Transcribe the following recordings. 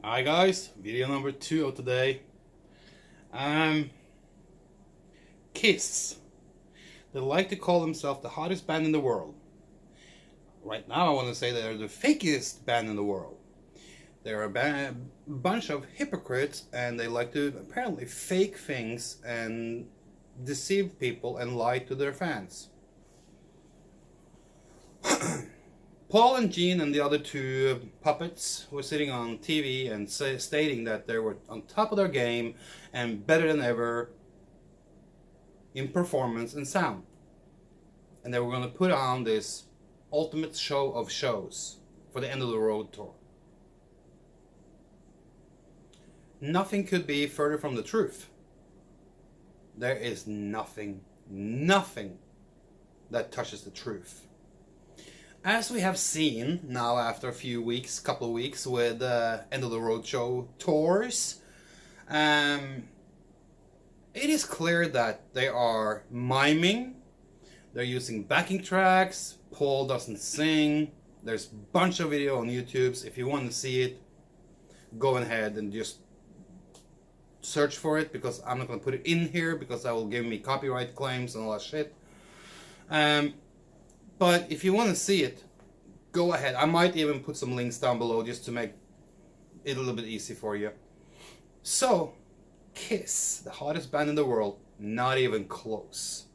Hi guys, video number 2 of today. Um, Kiss. They like to call themselves the hottest band in the world. Right now I want to say they're the fakest band in the world. They're a bunch of hypocrites and they like to apparently fake things and deceive people and lie to their fans. Paul and Gene and the other two puppets were sitting on TV and stating that they were on top of their game and better than ever in performance and sound. And they were going to put on this ultimate show of shows for the End of the Road tour. Nothing could be further from the truth. There is nothing that touches the truth. As we have seen now after a few weeks, couple of weeks with End of the Road show tours, it is clear that they are miming. They're using backing tracks. Paul doesn't sing. There's a bunch of video on YouTube. If you want to see it, go ahead and just search for it, because I'm not going to put it in here because that will give me copyright claims and all that shit. But if you want to see it, go ahead. I might even put some links down below just to make it a little bit easy for you. So, Kiss, the hottest band in the world, not even close.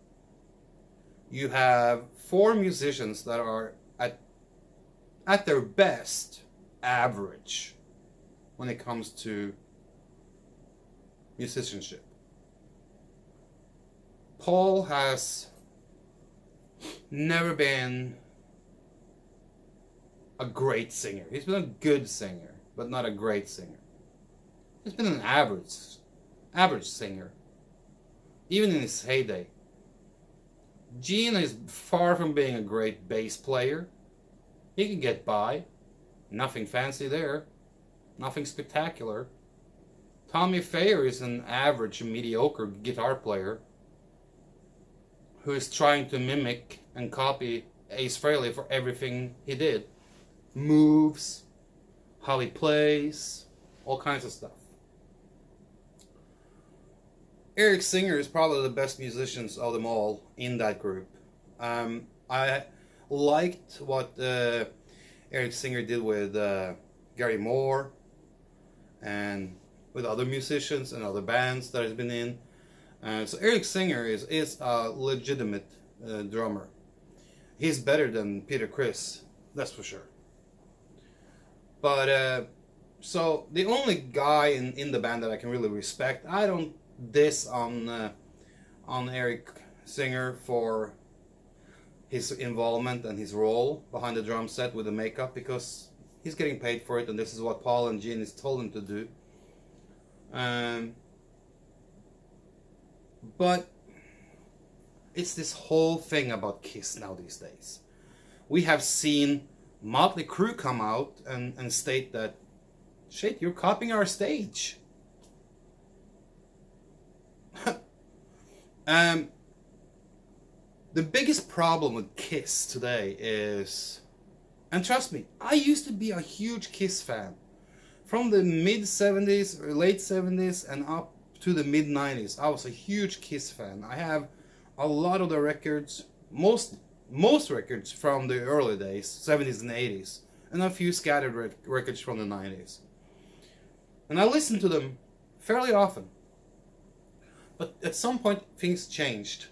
You have 4 musicians that are at their best average when it comes to musicianship. Paul has never been a great singer. He's been a good singer, but not a great singer. He's been an average singer, even in his heyday. Gene is far from being a great bass player. He can get by. Nothing fancy there. Nothing spectacular. Tommy Thayer is an average, mediocre guitar player who is trying to mimic and copy Ace Frehley for everything he did. Moves, how he plays, all kinds of stuff. Eric Singer is probably the best musicians of them all in that group. I liked what Eric Singer did with Gary Moore and with other musicians and other bands that he's been in. So Eric Singer is a legitimate drummer. He's better than Peter Criss, that's for sure. But so the only guy in the band that I can really respect, I don't diss on Eric Singer for his involvement and his role behind the drum set with the makeup, because he's getting paid for it, and this is what Paul and Gene has told him to do. But it's this whole thing about Kiss now these days. We have seen Motley Crue come out and state that, shit, you're copying our stage. The biggest problem with Kiss today is, and trust me, I used to be a huge Kiss fan. From the mid 70s or late 70s and up to the mid 90s, I was a huge Kiss fan. I have a lot of the records, most records from the early days, 70s and 80s, and a few scattered records from the 90s. And I listened to them fairly often. But at some point things changed.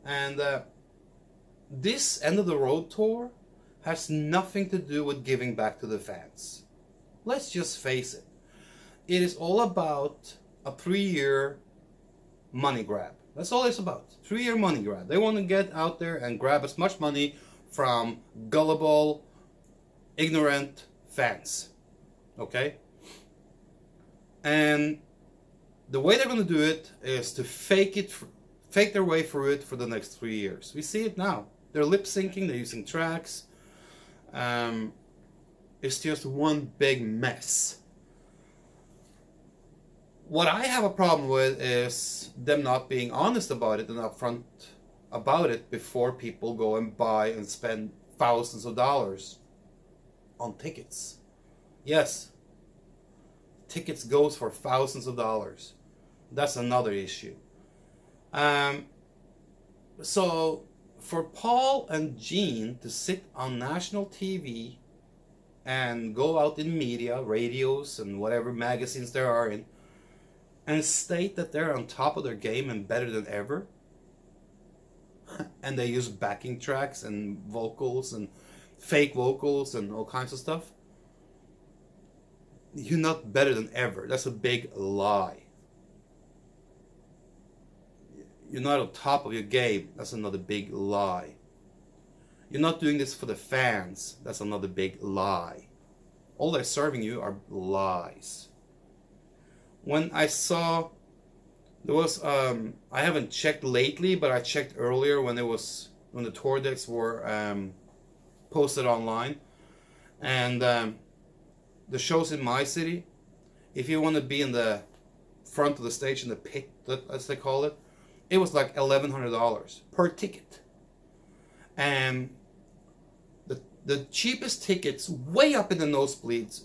And this End of the Road tour has nothing to do with giving back to the fans. Let's just face it. It is all about a 3-year money grab. That's all it's about. 3-year money grab. They want to get out there and grab as much money from gullible, ignorant fans. Okay? And the way they're going to do it is to fake their way through it for the next 3 years. We see it now. They're lip syncing, they're using tracks. It's just one big mess. What I have a problem with is them not being honest about it and upfront about it before people go and buy and spend thousands of dollars on tickets. Yes, tickets goes for thousands of dollars. That's another issue. So for Paul and Gene to sit on national TV and go out in media, radios, and whatever magazines there are in, and state that they're on top of their game and better than ever, and they use backing tracks and vocals and fake vocals and all kinds of stuff, you're not better than ever. That's a big lie. You're not on top of your game. That's another big lie. You're not doing this for the fans. That's another big lie. All they're serving you are lies. When I saw, there was, I haven't checked lately, but I checked earlier when the tour dates were posted online, and the shows in my city, if you want to be in the front of the stage, in the pit, as they call it, it was like $1,100 per ticket. And the cheapest tickets, way up in the nosebleeds,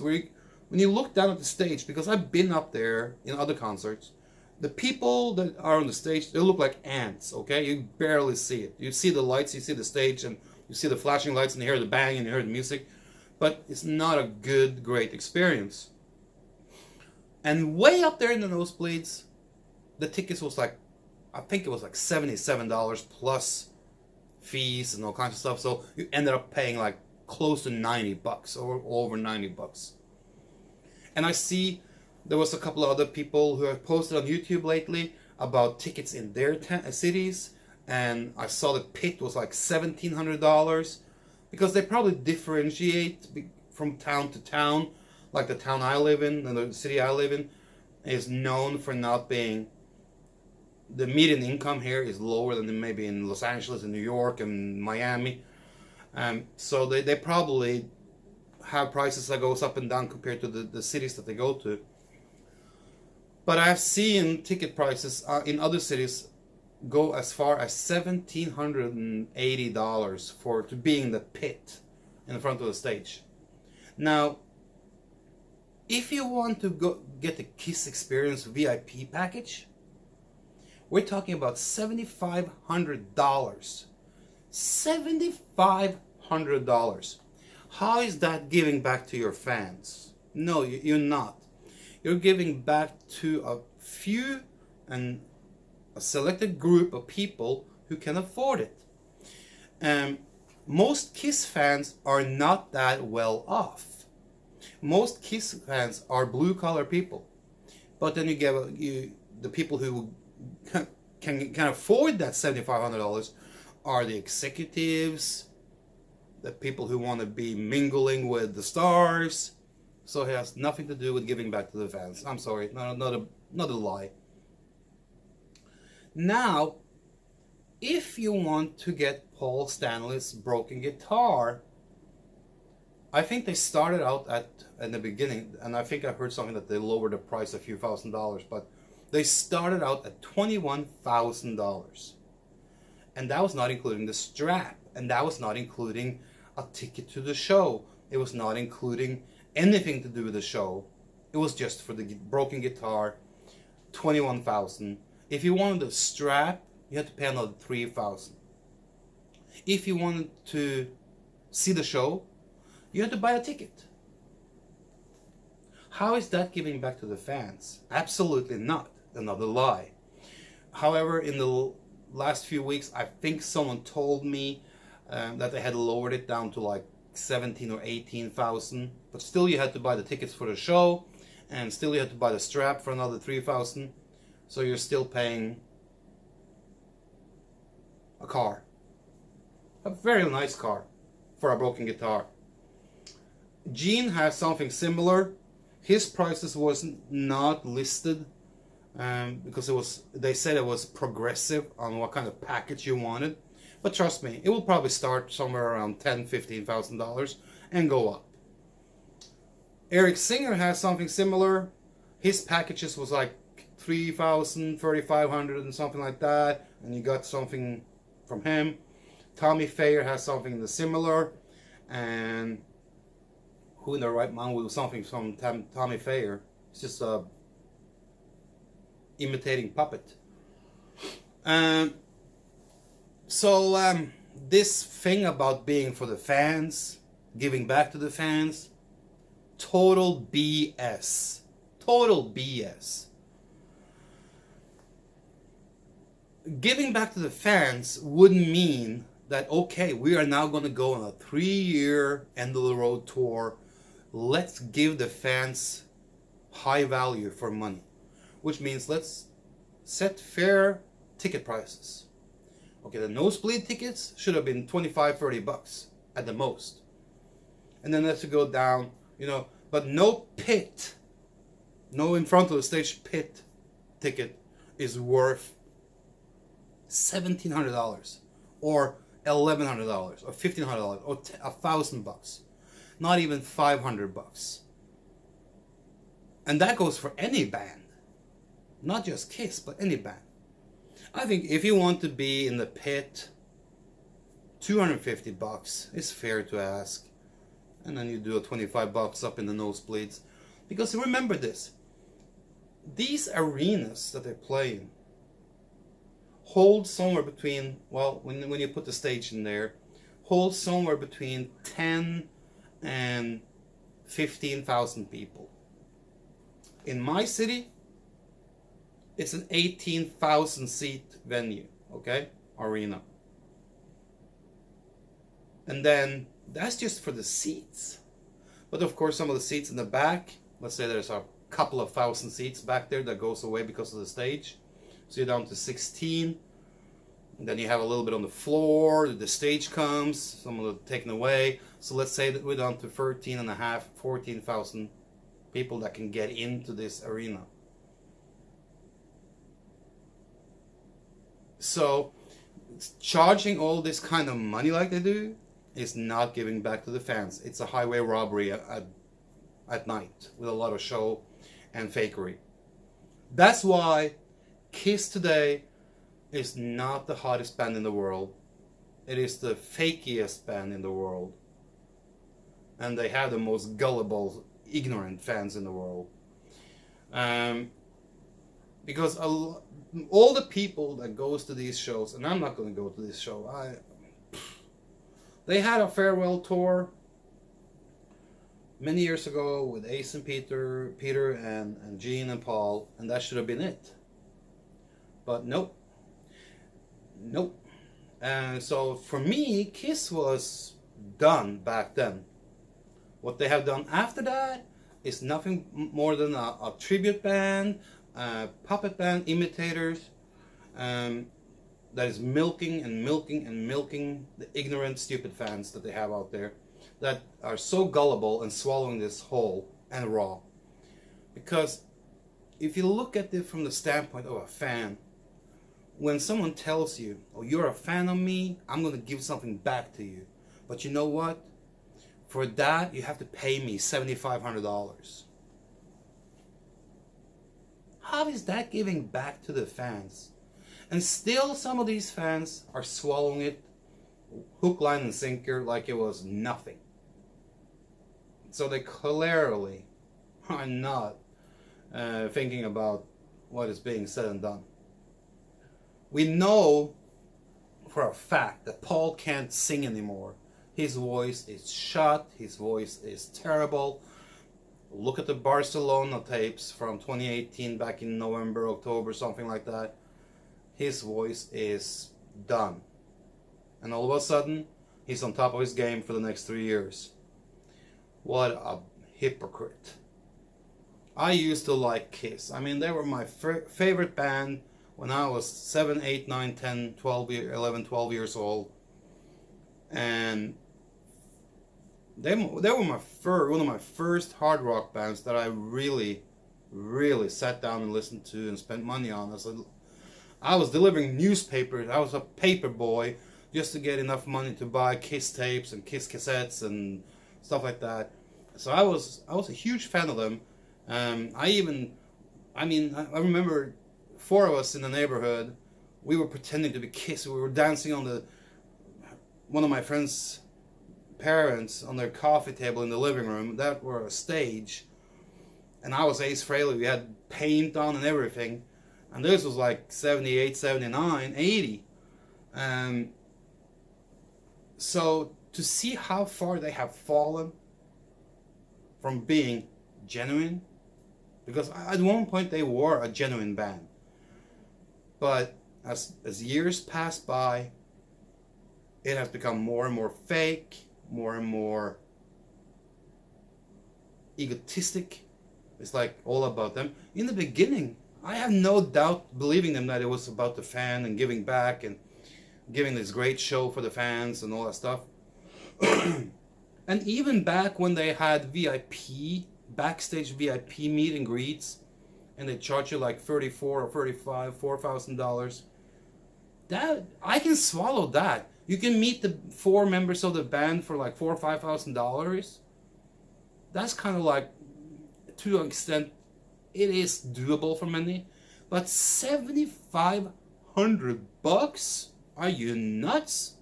where when you look down at the stage, because I've been up there in other concerts, the people that are on the stage, they look like ants, okay? You barely see it. You see the lights, you see the stage, and you see the flashing lights, and you hear the bang, and you hear the music, but it's not a good, great experience. And way up there in the nosebleeds, the tickets was like, I think it was like $77 plus fees and all kinds of stuff. So you ended up paying like close to $90 or over $90. And I see there was a couple of other people who have posted on YouTube lately about tickets in their cities, and I saw the pit was like $1,700, because they probably differentiate from town to town. Like the town I live in and the city I live in is known for not being, the median income here is lower than maybe in Los Angeles and New York and Miami. So they probably have prices that goes up and down compared to the cities that they go to. But I've seen ticket prices in other cities go as far as $1,780 to be in the pit in the front of the stage. Now, if you want to go get the Kiss Experience VIP package, we're talking about $7,500. $7,500. How is that giving back to your fans? No, you're not. You're giving back to a few and a selected group of people who can afford it. Most Kiss fans are not that well off. Most Kiss fans are blue-collar people. But then you get the people who can afford that $7,500 are the executives, the people who want to be mingling with the stars. So it has nothing to do with giving back to the fans. I'm sorry, not a lie. Now, if you want to get Paul Stanley's broken guitar, I think they started out in the beginning, and I think I heard something that they lowered the price a few $1,000s, but they started out at $21,000. And that was not including the strap, and that was not including a ticket to the show. It was not including anything to do with the show. It was just for the broken guitar, $21,000. If you wanted the strap, you had to pay another $3,000. If you wanted to see the show, you had to buy a ticket. How is that giving back to the fans? Absolutely not. Another lie. However, in the last few weeks, I think someone told me that they had lowered it down to like 17 or 18,000, but still you had to buy the tickets for the show, and still you had to buy the strap for another 3,000. So you're still paying a car, a very nice car, for a broken guitar. Gene has something similar. His prices was not listed because they said it was progressive on what kind of package you wanted. But trust me, it will probably start somewhere around $10,000-15,000 and go up. Eric Singer has something similar. His packages was like $3,000, $3,500 and something like that, and you got something from him. Tommy Thayer has something similar, and Who in their right mind will do something from Tommy Fayer? It's just a imitating puppet. So this thing about being for the fans, giving back to the fans, total BS. Total BS. Giving back to the fans would mean that, okay, we are now going to go on a 3-year end of the road tour. Let's give the fans high value for money, which means let's set fair ticket prices. Okay, the nosebleed tickets should have been $25-$30 at the most, and then let's go down, but no pit, no in front of the stage pit ticket is worth $1,700 or $1,100 or $1,500 or $1,000, not even $500. And that goes for any band, not just Kiss, but any band. I think if you want to be in the pit, $250 is fair to ask, and then you do a $25 up in the nosebleeds. Because remember this, these arenas that they play in hold somewhere between, well, when you put the stage in there, hold somewhere between 10 and 15,000 people. In my city, it's an 18,000 seat venue, okay, arena. And then that's just for the seats. But of course, some of the seats in the back, let's say there's a couple of thousand seats back there that goes away because of the stage. So you're down to 16. And then you have a little bit on the floor. The stage comes, some of it taken away. So let's say that we're down to 14,000 people that can get into this arena. So charging all this kind of money like they do is not giving back to the fans. It's a highway robbery at night with a lot of show and fakery. That's why Kiss today is not the hottest band in the world. It is the fakiest band in the world. And they have the most gullible, ignorant fans in the world. Because all the people that goes to these shows, and I'm not going to go to this show, they had a farewell tour many years ago with Ace and Peter and Gene and Paul, and that should have been it. But nope. And so for me, Kiss was done back then. What they have done after that is nothing more than a tribute band, puppet band, imitators, that is milking the ignorant, stupid fans that they have out there that are so gullible and swallowing this whole and raw. Because if you look at it from the standpoint of a fan, when someone tells you, oh, you're a fan of me, I'm going to give something back to you. But you know what? For that, you have to pay me $7,500. How is that giving back to the fans? And still some of these fans are swallowing it hook, line, and sinker like it was nothing. So they clearly are not thinking about what is being said and done. We know for a fact that Paul can't sing anymore. His voice is shot. His voice is terrible. Look at the Barcelona tapes from 2018, back in November, October, something like that. His voice is done. And all of a sudden, he's on top of his game for the next 3 years. What a hypocrite. I used to like Kiss. I mean, they were my favorite band when I was 7, 8, 9, 10, 12, 11, 12 years old. And they were one of my first hard rock bands that I really sat down and listened to and spent money on. I was delivering newspapers. I was a paper boy just to get enough money to buy Kiss tapes and Kiss cassettes and stuff like that. So I was a huge fan of them. I remember 4 of us in the neighborhood. We were pretending to be Kiss. We were dancing on one of my friends' parents on their coffee table in the living room that were a stage, and I was Ace Frehley. We had paint on and everything, and this was like 78, 79, 80. So to see how far they have fallen from being genuine, because at one point they were a genuine band, but as years pass by, it has become more and more fake, more and more egotistic. It's like all about them. In the beginning, I have no doubt believing them that it was about the fan and giving back and giving this great show for the fans and all that stuff. And even back when they had backstage VIP meet and greets, and they charge you like $34 or $35, $4,000, that I can swallow that. You can meet the 4 members of the band for like $4,000 or $5,000. That's kind of like, to an extent, it is doable for many. But $7,500? Are you nuts?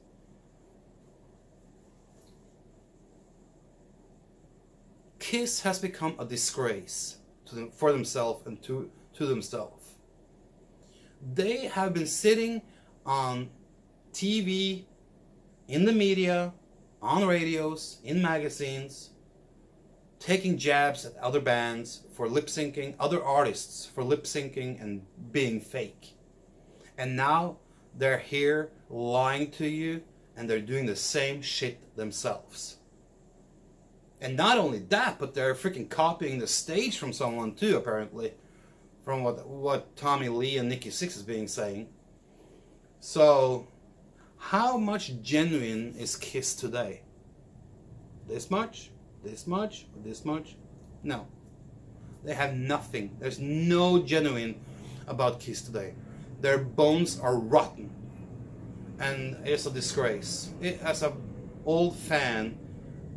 Kiss has become a disgrace for themselves and to themselves. They have been sitting on TV, in the media, on radios, in magazines, taking jabs at other bands for lip syncing, other artists for lip syncing and being fake. And now they're here lying to you, and they're doing the same shit themselves. And not only that, but they're freaking copying the stage from someone too, apparently, from what Tommy Lee and Nikki Sixx is being saying. So, how much genuine is Kiss today? This much? This much? Or this much? No. They have nothing. There's no genuine about Kiss today. Their bones are rotten. And it's a disgrace. As an old fan,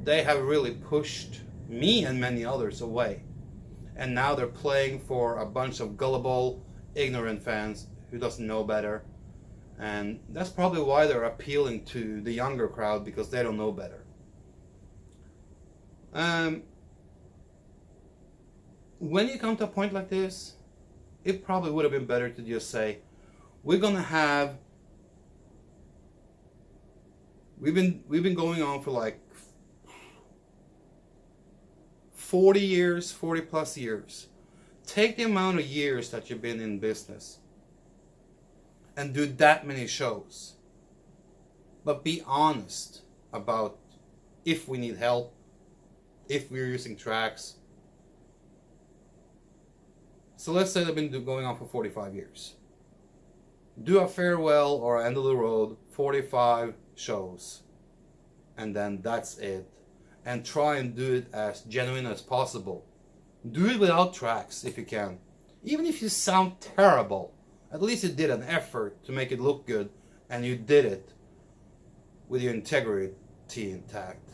they have really pushed me and many others away. And now they're playing for a bunch of gullible, ignorant fans who doesn't know better. And that's probably why they're appealing to the younger crowd, because they don't know better. When you come to a point like this, it probably would have been better to just say, we've been going on for like 40 years, 40 plus years. Take the amount of years that you've been in business and do that many shows. But be honest about if we need help, if we're using tracks. So let's say they've been going on for 45 years. Do a farewell or end of the road, 45 shows. And then that's it. And try and do it as genuine as possible. Do it without tracks if you can. Even if you sound terrible, at least you did an effort to make it look good, and you did it with your integrity intact.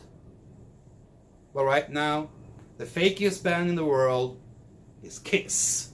But right now, the fakest band in the world is Kiss.